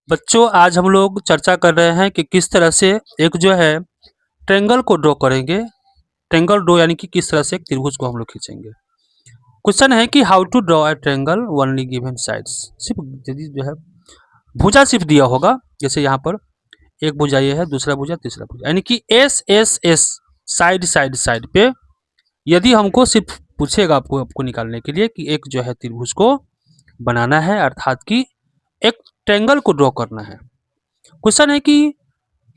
बच्चों, आज हम लोग चर्चा कर रहे हैं कि किस तरह से एक जो है ट्रायंगल को ड्रॉ करेंगे। ट्रायंगल ड्रॉ यानी कि किस तरह से एक त्रिभुज को हम लोग खींचेंगे। क्वेश्चन है कि how to draw a triangle only given sides. सिर्फ यदि जो है भुजा सिर्फ दिया होगा, जैसे यहाँ पर एक भुजा ये है, दूसरा भुजा, तीसरा भुजा, यानी कि S S S side side side पे यदि हमको सिर्फ पूछेगा आपको निकालने के लिए कि एक जो है त्रिभुज को बनाना है, अर्थात कि एक ट्रायंगल को ड्रॉ करना है। क्वेश्चन है कि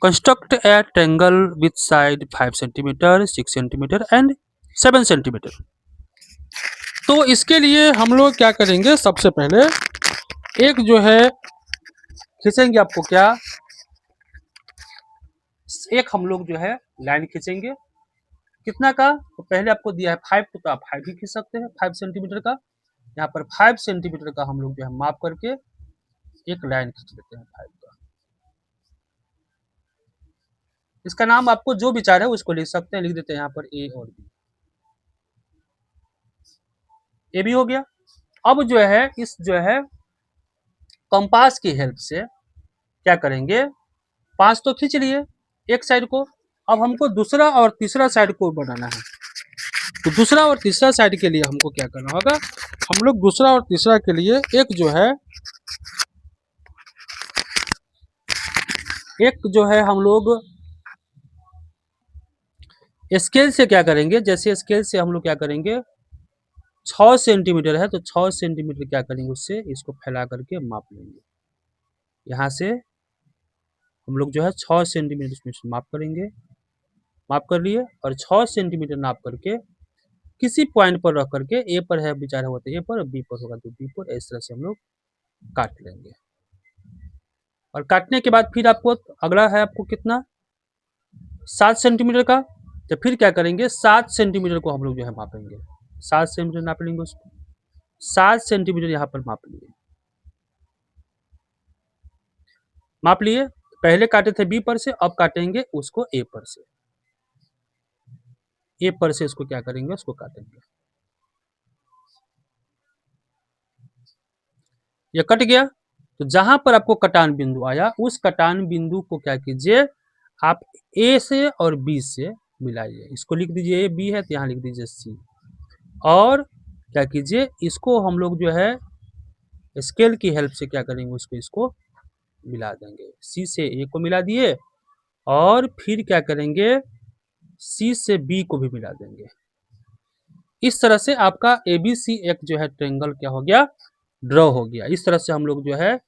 construct A triangle with side 5 centimetre, 6 centimetre and 7 centimetre. तो इसके लिए हम लोग क्या करेंगे, सबसे पहले एक जो है खींचेंगे, आपको क्या एक हम लोग जो है लाइन खींचेंगे। कितना का? तो पहले आपको दिया है 5, तो आप 5 ही खींच सकते हैं, 5 सेंटीमीटर का। यहाँ पर 5 सेंटीमीटर का हम लोग जो है माप करके एक लाइन खींच लेते हैं 5 का। इसका नाम आपको जो विचार है उसको लिख सकते हैं, लिख देते हैं यहाँ पर ए और बी। ए भी हो गया। अब जो है इस जो है कंपास की हेल्प से क्या करेंगे, 5 तो खींच लिए एक साइड को। अब हमको दूसरा और तीसरा साइड को बनाना है। तो दूसरा और तीसरा साइड के लिए हमको क्या करना होगा, हम लोग दूसरा और तीसरा के लिए एक जो है हम लोग स्केल से क्या करेंगे, जैसे स्केल से हम लोग क्या करेंगे, 6 सेंटीमीटर है तो 6 सेंटीमीटर क्या करेंगे, उससे इसको फैला करके माप लेंगे। यहाँ से हम लोग जो है 6 सेंटीमीटर इसमें से माप करेंगे, माप कर लिए और 6 सेंटीमीटर नाप करके किसी पॉइंट पर रख करके, ए पर है विचार हुआ तो ए पर, बी पर होगा तो बी पर, इस तरह से हम लोग काट लेंगे। और काटने के बाद फिर आपको अगला है आपको कितना, 7 सेंटीमीटर का। तो फिर क्या करेंगे, 7 सेंटीमीटर को हम लोग जो है मापेंगे। 7 सेंटीमीटर नाप लेंगे उसको, 7 सेंटीमीटर यहाँ पर माप लिए, माप लिए। पहले काटे थे बी पर से, अब काटेंगे उसको ए पर से। ए पर से इसको क्या करेंगे, उसको काटेंगे। ये कट गया। तो जहां पर आपको कटान बिंदु आया, उस कटान बिंदु को क्या कीजिए, आप ए से और बी से मिलाइए। इसको लिख दीजिए ए बी है तो यहाँ लिख दीजिए सी। और क्या कीजिए, इसको हम लोग जो है स्केल की हेल्प से क्या करेंगे, उसको इसको मिला देंगे। सी से ए को मिला दिए और फिर क्या करेंगे, सी से बी को भी मिला देंगे। इस तरह से आपका एबीसी एक जो है ट्रायंगल क्या हो गया, ड्रॉ हो गया। इस तरह से हम लोग जो है,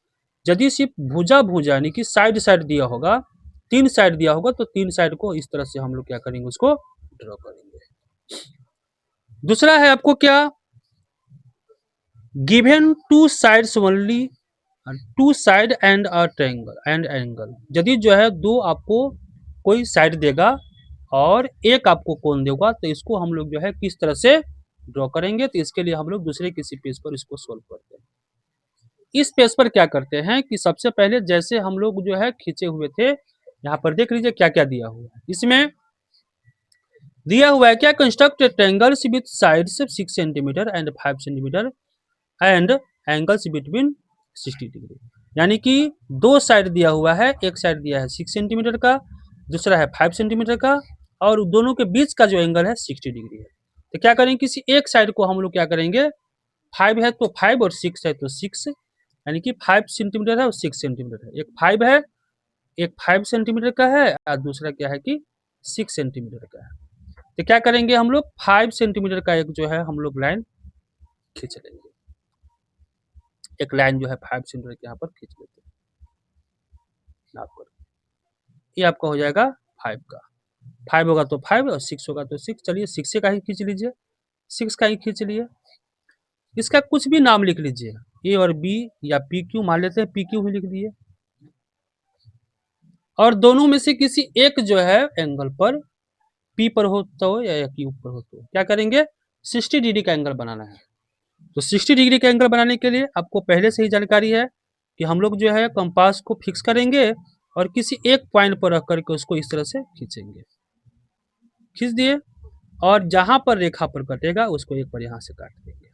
यदि सिर्फ भुजा भुजा यानी कि साइड साइड दिया होगा, 3 साइड दिया होगा, तो 3 साइड को इस तरह से हम लोग क्या करेंगे, उसको ड्रॉ करेंगे। दूसरा है आपको क्या, given 2 sides only, 2 side and a triangle and angle. यदि जो है दो आपको कोई साइड देगा और एक आपको कोण देगा, तो इसको हम लोग जो है किस तरह से ड्रॉ करेंगे। तो इसके लिए हम लोग दूसरे किसी पेज पर इसको सोल्व करते हैं। इस पेज पर क्या करते हैं कि सबसे पहले जैसे हम लोग जो है खींचे हुए थे, यहाँ पर देख लीजिए क्या क्या दिया हुआ है। इसमें दिया हुआ है क्या, construct triangles with sides 6 centimetre and 5 centimetre and angles between 60 degree. यानी कि 2 साइड दिया हुआ है, एक साइड दिया है 6 सेंटीमीटर का, दूसरा है 5 सेंटीमीटर का, और दोनों के बीच का जो एंगल है 60 डिग्री है। तो क्या करेंगे, किसी एक साइड को हम लोग क्या करेंगे, 5 है तो 5 और 6 है तो 6, यानी कि 5 सेंटीमीटर है और 6 सेंटीमीटर है। एक 5 है, एक 5 सेंटीमीटर का है और दूसरा क्या है कि 6 सेंटीमीटर का है। तो क्या करेंगे, हम लोग 5 सेंटीमीटर का एक जो है हम लोग लाइन खींच लेंगे। एक लाइन जो है 5 सेंटीमीटर के यहाँ पर खींच लेते हैं, नाप कर। ये आपका हो जाएगा 5 का, 5 होगा तो 5 और 6 होगा तो 6। चलिए 6 का ही खींच लीजिए, 6 का ही खींच लिए। इसका कुछ भी नाम लिख लीजिए, ए और बी या पी क्यू मान लेते हैं, पी क्यू ही लिख दिए। और दोनों में से किसी एक जो है एंगल पर, पी पर हो तो या क्यू पर हो तो क्या करेंगे, 60 डिग्री का एंगल बनाना है। तो 60 डिग्री का एंगल बनाने के लिए आपको पहले से ही जानकारी है कि हम लोग जो है कंपास को फिक्स करेंगे और किसी एक पॉइंट पर रख करके उसको इस तरह से खींचेंगे। खींच दिए। और जहाँ पर रेखा पर कटेगा उसको एक बार यहाँ से काट देंगे।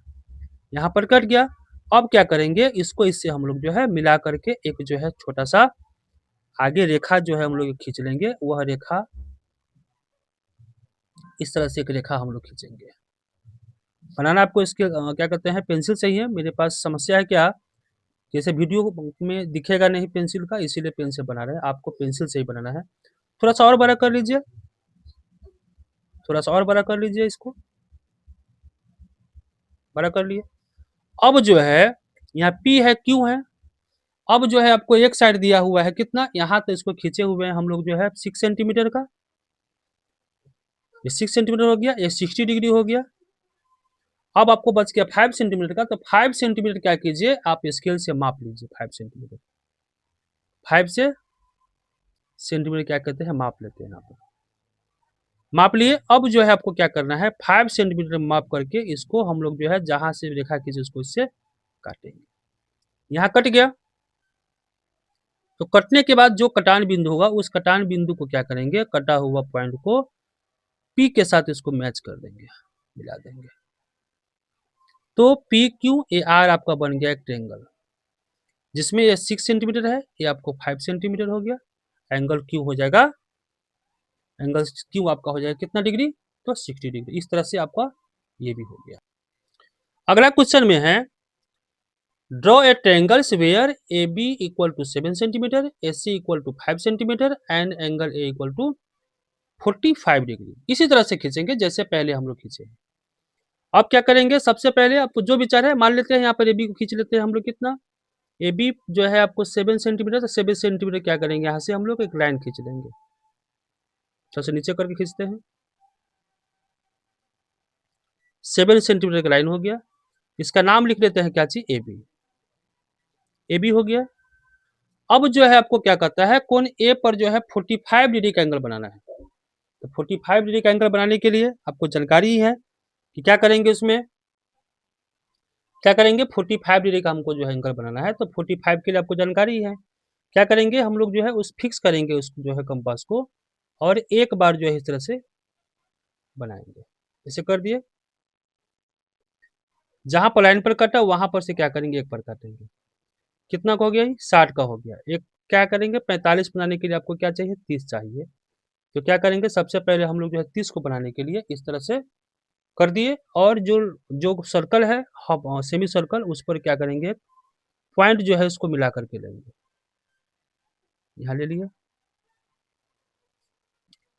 यहाँ पर कट गया। अब क्या करेंगे, इसको इससे हम लोग जो है मिला करके एक जो है छोटा-सा आगे रेखा जो है हम लोग खींच लेंगे। वह रेखा इस तरह से एक रेखा हम लोग खींचेंगे। बनाना आपको इसके क्या कहते हैं, पेंसिल से ही है। मेरे पास समस्या है क्या, जैसे वीडियो में दिखेगा नहीं पेंसिल का, इसीलिए पेन से बना रहे हैं। आपको पेंसिल से ही बनाना है। थोड़ा-सा और बड़ा कर लीजिए, थोड़ा-सा और बड़ा कर लीजिए इसको, बड़ा कर लिए। अब जो है यहाँ P है, Q है। अब जो है आपको एक साइड दिया हुआ है कितना, यहाँ तो इसको खींचे हुए हैं हम लोग जो है 6 सेंटीमीटर का। ये 6 सेंटीमीटर हो गया, ये 60 डिग्री हो गया। अब आपको बच गया 5 सेंटीमीटर का, तो 5 सेंटीमीटर क्या कीजिए, आप स्केल से माप लीजिए 5 सेंटीमीटर। 5 से सेंटीमीटर क्या कहते हैं, माप लेते हैं यहाँ पर। माप लिए। अब जो है आपको क्या करना है, 5 सेंटीमीटर माप करके इसको हम लोग जो है जहाँ से रेखा खींचे उसको इससे काटेंगे। यहाँ कट गया। तो कटने के बाद जो कटान बिंदु होगा, उस कटान बिंदु को क्या करेंगे, कटा हुआ पॉइंट को P के साथ इसको मैच कर देंगे, मिला देंगे। तो PQAR आपका बन गया एक ट्रायंगल, जिसमें ये 6 सेंटीमीटर है, ये आपको 5 सेंटीमीटर हो गया। एंगल Q हो जाएगा, एंगल Q आपका हो जाएगा कितना डिग्री, तो 60 डिग्री। इस तरह से आपका ये भी हो गया। अगला क्वेश्चन में है, draw a triangles where AB equal to 7 centimetre, AC equal to 5 centimetre and angle A equal to 45 degree. इसी तरह से खींचेंगे जैसे पहले हम लोग खींचे। अब क्या करेंगे, सबसे पहले आपको जो विचार है, मान लेते हैं यहाँ पर AB को खींच लेते हैं हम लोग कितना, AB जो है आपको 7 सेंटीमीटर, तो 7 सेंटीमीटर क्या करेंगे, यहाँ से हम लोग एक लाइन खींच देंगे। सबसे नीचे करके खींचते हैं, 7 सेंटीमीटर का लाइन हो गया। इसका नाम लिख लेते हैं क्या चीज, AB। AB हो गया। अब जो है आपको क्या कहता है, कोण A पर जो है 45 डिग्री का एंगल बनाना है। तो 45 डिग्री का एंगल बनाने के लिए आपको जानकारी ही है कि क्या करेंगे, उसमें क्या करेंगे, 45 डिग्री का हमको जो है एंगल बनाना है। तो 45 के लिए आपको जानकारी है, क्या करेंगे हम लोग जो है उस फिक्स करेंगे उस जो है कंपास को, और एक बार जो है इस तरह से बनाएंगे। ऐसे कर दिए, जहां पर लाइन पर कटा वहां पर से क्या करेंगे, एक पर काटेंगे। कितना का हो गया, 60 का हो गया। एक क्या करेंगे, 45 बनाने के लिए आपको क्या चाहिए, 30 चाहिए। तो क्या करेंगे, सबसे पहले हम लोग जो है 30 को बनाने के लिए इस तरह से कर दिए, और जो जो सर्कल है सेमी सर्कल, उस पर क्या करेंगे, पॉइंट जो है उसको मिला करके लेंगे। यहाँ ले लिया।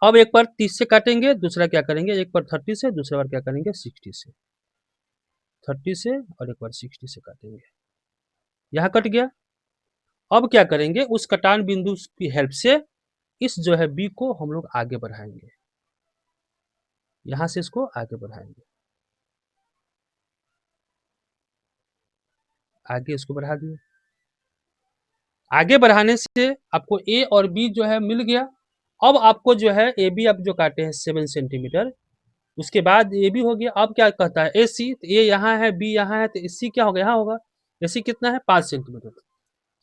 अब एक बार 30 से काटेंगे, दूसरा क्या करेंगे, एक बार 30 से, दूसरा बार क्या करेंगे 60 से। 30 से और एक बार 60 से काटेंगे। यहाँ कट गया। अब क्या करेंगे, उस कटान बिंदु की हेल्प से इस जो है बी को हम लोग आगे बढ़ाएंगे। यहाँ से इसको आगे बढ़ाएंगे, आगे इसको बढ़ा दिए। आगे बढ़ाने से आपको ए और बी जो है मिल गया। अब आपको जो है ए बी आप जो काटे हैं 7 सेंटीमीटर, उसके बाद ए बी हो गया। अब क्या कहता है ए सी, तो ए यहाँ है, बी यहाँ है, तो सी क्या होगा, यहाँ होगा। ए सी कितना है, 5 सेंटीमीटर।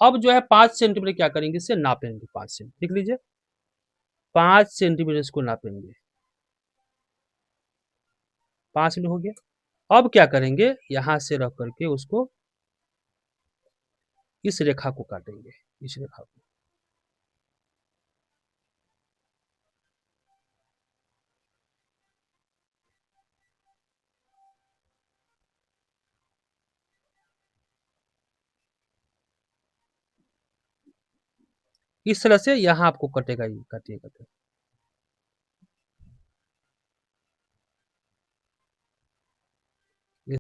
अब जो है 5 सेंटीमीटर क्या करेंगे, इससे नापेंगे। 5 सेंटीमीटर लिख लीजिए, 5 सेंटीमीटर इसको नापेंगे। 5 में हो गया। अब क्या करेंगे, यहाँ से रख करके उसको इस रेखा को काटेंगे, इस रेखा को। इस तरह से यहाँ आपको कटेगा, ये काटिए काटिए।